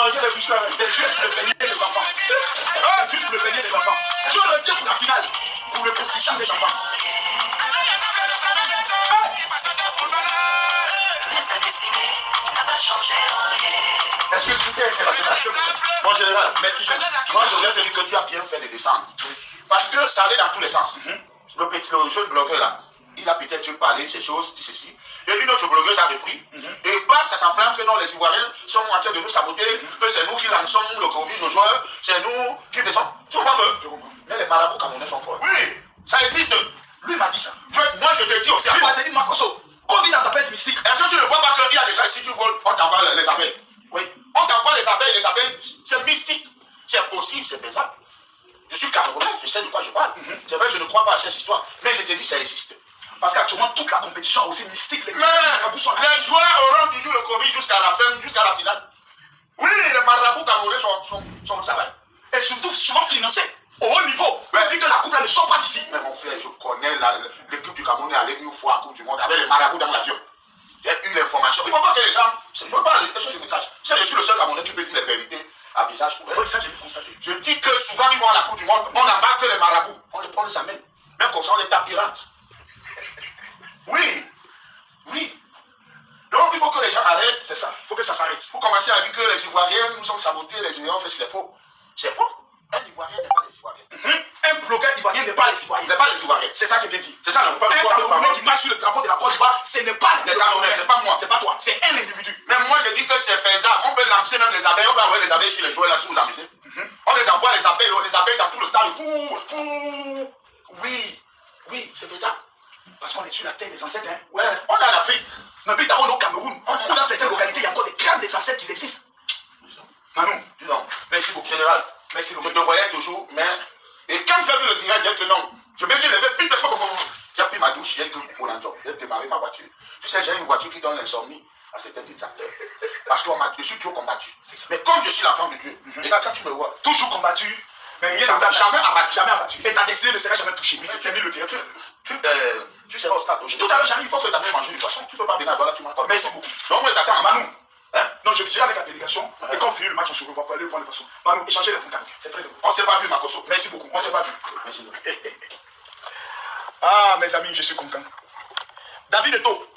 changer les fiches là. C'est juste le beignet des enfants. Juste le beignet des enfants. Je reviens pour la finale. Pour le consistant des enfants. Est-ce que c'était international? Mon général, merci. Moi, je voulais te dire que tu as bien fait de descendre. Parce que ça allait dans tous les sens. Le jeune blogueur là, il a peut-être parlé de ces choses, dit ceci. Et une autre blogueuse a repris. Et bam, ça s'enflamme que non, les Ivoiriens sont en train de nous saboter, que c'est nous qui lançons le Covid aux joueurs, c'est nous qui descendons. Tu comprends que? Je comprends. Mais les marabouts camerounais sont forts. Oui, ça existe. Lui m'a dit ça. Moi, je te dis aussi. Lui m'a dit, Makoso, Covid, ça peut être mystique. Est-ce que tu ne vois pas qu'il y a déjà ici, tu voles, on t'envoie les abeilles? Oui. On t'envoie les abeilles, c'est mystique. C'est possible, c'est faisable. Je suis camerounais, je sais de quoi je parle. C'est vrai, je ne crois pas à cette histoire, mais je te dis, ça existe. Parce qu'actuellement, toute la compétition est aussi mystique. Les joueurs auront toujours le Covid jusqu'à la fin, jusqu'à la finale. Oui, les marabouts camerounais sont au travail. Et surtout, souvent financés. Au haut niveau. On dit que la coupe là ne sort pas d'ici. Mais mon frère, je connais l'équipe du Cameroun est allée une fois à Coupe du Monde avec les marabouts dans l'avion. J'ai eu l'information. Il ne faut pas que les gens. Je ne veux pas que je me cache. Je suis le seul Camerounais qui peut dire les vérités à visage ouvert. Oui, ça j'ai pu constater. Je dis que souvent ils vont à la Coupe du Monde, on n'embarque que les marabouts. On les prend, les amène. Même comme ça, on les tape, ils rentrent. Oui. Oui. Donc il faut que les gens arrêtent. C'est ça. Il faut que ça s'arrête. Il faut commencer à dire que les Ivoiriens nous ont sabotés, les Ivoiriens ont fait ce qu'il faut. C'est faux. Un Ivoirien n'est pas les Ivoiriens. Un blogueur ivoirien n'est pas les Ivoiriens. Il n'est pas les Ivoiriens. C'est ça qui est bien dit. C'est ça. Un Camerounais qui marche sur le drapeau de la Côte d'Ivoire, ce n'est pas les Camerounais. C'est pas moi. C'est pas toi. C'est un individu. Même moi, je dis que c'est faisable. On peut lancer même les abeilles. On peut envoyer les abeilles sur les joueurs là si vous amusez. On les envoie les abeilles dans tout le stade. Oui. Oui, c'est faisable. Parce qu'on est sur la terre des ancêtres. Hein. Ouais, on est en Afrique. Mais puis d'abord au Cameroun, ou dans certaines localités, il y a encore des clans des ancêtres qui existent. Manon, dis donc. Merci beaucoup. Général, merci beaucoup. Je te voyais toujours, mais. Et quand j'ai vu le direct, j'ai dit que non. Je me suis levé vite parce que j'ai pris ma douche, j'ai démarré ma voiture. Tu sais, j'ai une voiture qui donne l'insomnie à certains dictateurs. Parce que je suis toujours combattu. Mais comme je suis l'enfant de Dieu, et là, quand tu me vois, toujours combattu, mais rien n'a jamais abattu. Jamais abattu. Et ta destinée ne sera jamais touchée. Tu as mis le direct. Tu seras au stade. Tout à l'heure, j'arrive. Il faut que tu aies mangé de toute façon. Tu ne peux pas venir à là, tu m'entends. Merci beaucoup. Donc, moi, t'attends. Manou. Non, je dirai avec la délégation. Et quand on finit le match, on se revoit pour aller prendre les poissons. Manou, échanger les contacts. C'est très important. On ne s'est pas vu, Makoso. Merci beaucoup. On ne s'est pas vu. Merci beaucoup. Ah, mes amis, je suis content. David Eto,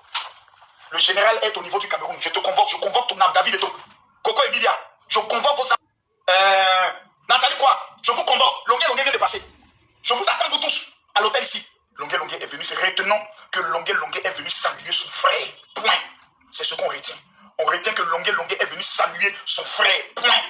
le général est au niveau du Cameroun. Je convoque ton âme, David Eto. Coco Emilia, je convoque vos âmes. Nathalie quoi? Je vous convoque. Longuet vient de passer. Je vous attends vous tous à l'hôtel ici. Longuet est venu. Retenons que Longuet est venu saluer son frère. Point. C'est ce qu'on retient. On retient que Longuet est venu saluer son frère. Point.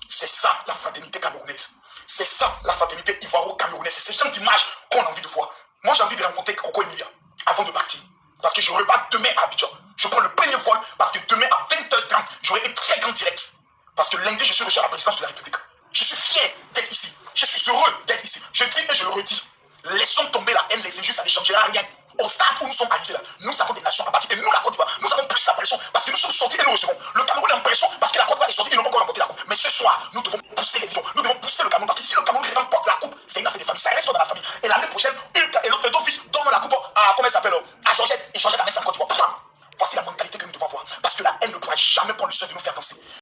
C'est ça la fraternité camerounaise. C'est ça la fraternité ivoiro-camerounaise. C'est ce genre d'image qu'on a envie de voir. Moi, j'ai envie de rencontrer Coco Emilia avant de partir. Parce que je ne repars demain à Abidjan. Je prends le premier vol parce que demain à 20h30, j'aurai un très grand direct. Parce que lundi, je suis reçu à la présidence de la République. Je suis fier d'être ici. Je suis heureux d'être ici. Je dis et je le redis. Laissons tomber la haine, les injustes, ça ne changera rien. Au stade où nous sommes arrivés là, nous avons des nations à bâtir. Et nous, la Côte d'Ivoire, nous avons plus la pression parce que nous sommes sortis et nous recevons. Le Cameroun est en pression parce que la Côte d'Ivoire est sortie et ils n'ont pas encore remporté la coupe. Mais ce soir, nous devons pousser les bidons. Nous devons pousser le Cameroun parce que si le Cameroun remporte la coupe, c'est une affaire de famille. Ça reste dans la famille. Et l'année prochaine, et l'autre fils donne la coupe à, comment il s'appelle, à Georgette. Et Georgette amène sa Côte d'Ivoire. Voici la mentalité que nous devons avoir. Parce que la haine ne pourra jamais prendre le soin de nous faire avancer.